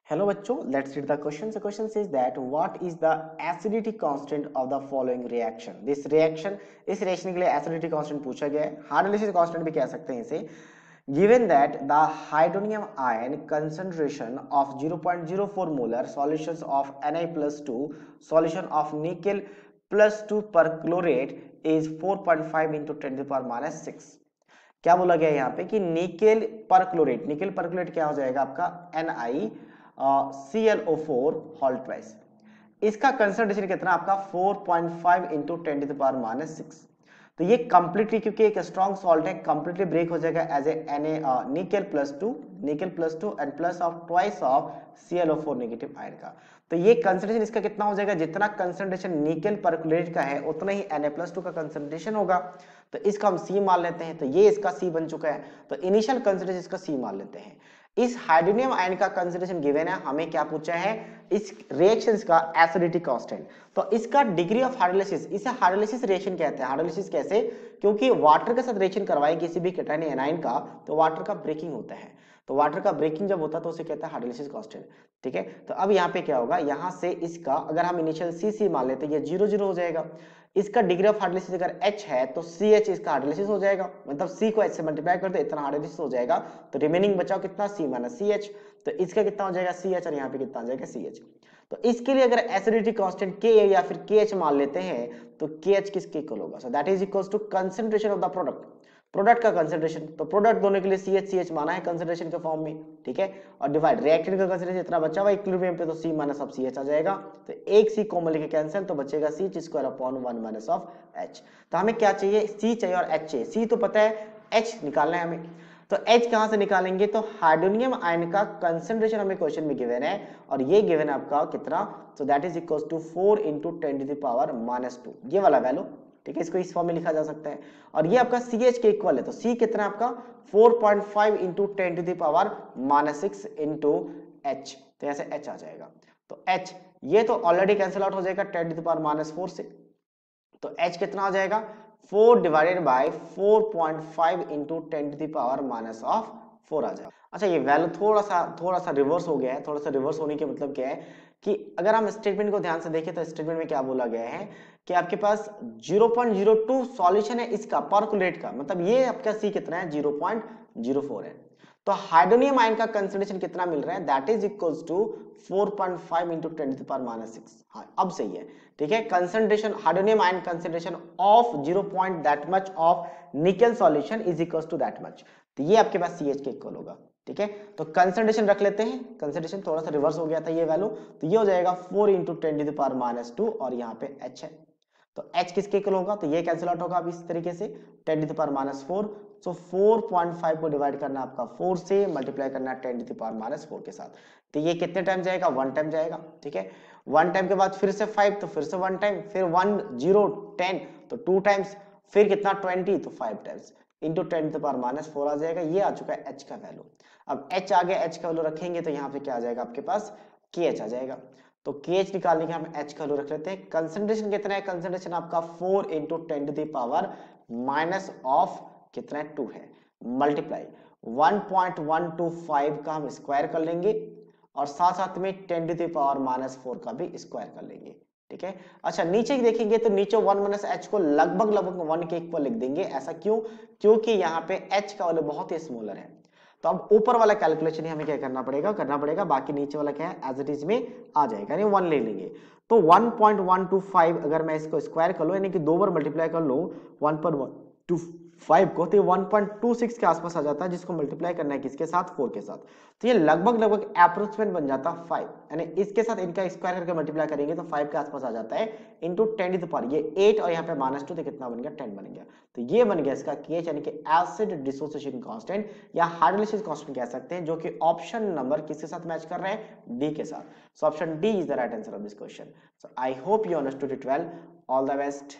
Hello बच्चों, let's read the question. The question says that what is the acidity constant of the following reaction? This reaction, इस reaction के लिए acidity constant पूछा गया है. Hydrolysis constant भी कह सकते हैं इसे. Given that the hydronium ion concentration of 0.04 molar solutions of Na+2 solution of nickel +2 perchlorate is 4.5 into 10 to the power minus 6. क्या बोला गया यहाँ पे कि निकेल परक्लोरेट क्या हो जाएगा आपका NiClO4 होल ट्वाइस. इसका कंसंट्रेशन कितना आपका 4.5 into 10 to the power minus 6. तो ये कंप्लीटली क्योंकि एक स्ट्रॉन्ग सॉल्ट है कंप्लीटली ब्रेक हो जाएगा as a nickel plus two and plus of twice of ClO4 negative ion का. तो ये कंसंट्रेशन इसका कितना हो जाएगा, जितना कंसंट्रेशन निकेल परक्लोरेट का है उतना ही Na+2 का कंसंट्रेशन होगा. तो इसका हम C मान लेते हैं. तो ये इसका C बन चुका है. तो इनिशियल कंसंट्रेशन इसका C मान लेते हैं. इस हाइड्रोनियम आयन का कंसंट्रेशन गिवन है, हमें क्या पूछा है, इस रिएक्शंस का एसिडिटी कांस्टेंट. तो इसका डिग्री ऑफ हाइड्रोलिसिस, इसे हाइड्रोलिसिस रिएक्शन कहते हैं. हाइड्रोलिसिस कैसे, क्योंकि वाटर के साथ रिएक्शन करवाए किसी भी केटायन एनायन का तो वाटर का ब्रेकिंग होता है. तो वाटर का ब्रेकिंग जब होता है तो उसे कहता है हाइड्रोलिसिस कांस्टेंट. ठीक है. तो अब यहाँ पे क्या होगा, यहाँ से इसका अगर हम इनिशियल C मान लेते हैं, ये 0 हो जाएगा. इसका डिग्री ऑफ हाइड्रोलिसिस अगर H है तो CH इसका हाइड्रोलिसिस हो जाएगा, मतलब C को H से मल्टीप्लाई कर दो इतना हाइड्रोलिसिस हो जाएगा. तो रिमेनिंग बचाओ कितना, C माइनस CH. तो इसका कितना हो जाएगा CH और यहाँ पे कितना हो जाएगा CH. तो इसके लिए अगर एसिडिटी कांस्टेंट Ka या फिर KH मान लेते हैं तो KH किसके इक्वल होगा, so that is equals to concentration of the product का कंसंट्रेशन. तो प्रोडक्ट दोनों के लिए CH माना है कंसंट्रेशन के फॉर्म में. ठीक है. और डिवाइड रिएक्टेंट का कंसंट्रेशन इतना बचा हुआ इक्विलिब्रियम पे तो C माइनस ऑफ CH आ जाएगा. तो एक C कॉमन लेके कैंसिल तो बचेगा CH² upon 1 minus of H. तो हमें क्या चाहिए, C चाहिए और H चाहिए. C तो पता है, H निकालना है हमें. तो H कहां से निकालेंगे, तो हाइड्रोनियम आयन का कंसंट्रेशन हमें क्वेश्चन में गिवन है और ये गिवन है आपका कितना, so that is equals to 4 into 10 to the power minus 2, ये वाला वैल्यू. ठीक है. इसको इस फॉर्म में लिखा जा सकता है और ये आपका CH के इक्वल है. तो C कितना आपका 4.5 into 10 to the power minus 6 into H. तो ऐसे H आ जाएगा. तो H ये तो ऑलरेडी कैंसिल आउट हो जाएगा 10 टू द पावर माइनस 4 से. तो H कितना हो जाएगा 4 divided by 4.5 into 10 to the power minus of 4 आ जाएगा. अच्छा, ये वैल्यू थोड़ा सा रिवर्स हो गया है. थोड़ा सा रिवर्स होने के मतलब क्या है कि अगर हम स्टेटमेंट को ध्यान से देखें तो स्टेटमेंट में क्या बोला गया है कि आपके पास 0.02 सॉल्यूशन है इसका परक्लोरेट का, मतलब ये आपका C कितना है 0.04 है. तो हाइड्रोनियम आयन का कंसंट्रेशन कितना मिल रहा है, that is equals to 4.5 into 10 to the power minus 6. हाँ, अब सही है. ठीक है. Concentration hydronium ion concentration of 0. That much of nickel solution is equals to that much. तो ये आपके पास CH के इक्वल होगा. ठीक है. तो कंसंट्रेशन रख लेते हैं. कंसंट्रेशन थोड़ा सा रिवर्स हो गया था ये वैल्यू. तो ये हो जाएगा 4 into 10 to the power minus 2 और यहाँ पे H है. तो H किसके इक्वल होगा, तो ये कैंसिल आउट होगा अब इस तरीके से 10 टू द पावर माइनस 4. सो 4.5 को डिवाइड करना आपका 4 से, मल्टीप्लाई करना 10 टू द पावर माइनस 4 के साथ. तो ये कितने टाइम जाएगा, 1 टाइम जाएगा. ठीक है. 1 टाइम के बाद फिर से 5 तो फिर से 1 टाइम, फिर 1 0 10 तो 2 टाइम्स, फिर कितना 20 तो 5 times into 10 to the power minus 4 आ जाएगा. ये आ चुका है H का वैल्यू. अब H आ गया, H का वैल्यू रखेंगे तो यहाँ पे क्या आ जाएगा आपके पास KH आ जाएगा. तो KH निकालने के हम H का वैल्यू रख लेते हैं. कंसंट्रेशन कितना है, कंसंट्रेशन आपका 4 into 10 to the power minus of कितना है 2 है, मल्टीप्लाई 1.125 का हम स्क्वायर कर लेंगे और साथ साथ में 10 टू द पावर माइनस 4 का भी स्क्वायर कर लेंगे. ठीक है. अच्छा, नीचे देखेंगे तो नीचे 1 माइनस H को लगभग 1 के इक्वल लिख देंगे. ऐसा क्यों, क्योंकि यहाँ पे H का वैल्यू बहुत ही स्मॉलर है. तो अब ऊपर वाला कैलकुलेशन ही हमें क्या करना पड़ेगा, बाकी नीचे वाला क्या है एज इट इज में आ जाएगा, यानी 1 ले लेंगे. तो 1.125 अगर मैं इसको स्क्वायर कर लो, यानी कि 2 बार मल्टीप्लाई कर लो 1.125 को, तो ये 1.26 के आसपास आ जाता है, जिसको मल्टीप्लाई करना है किसके साथ, 4 के साथ. तो ये लगभग अप्रोक्सीमेट बन जाता है 5, यानी इसके साथ इनका स्क्वायर करके मल्टीप्लाई करेंगे तो 5 के आसपास आ जाता है इंटू 10 टू द पावर ये 8 और यहाँ पे माइनस 2 तो कितना बन गया 10 बन गया. तो ये बन गया इसका KH, यानी कि एसिड डिसोसिएशन कांस्टेंट या हाइड्रोलिसिस कांस्टेंट कह सकते हैं, जो कि ऑप्शन नंबर किसके साथ मैच कर रहे हैं, D के साथ. So option D is the right answer of this question. So I hope you understood it well. All the best.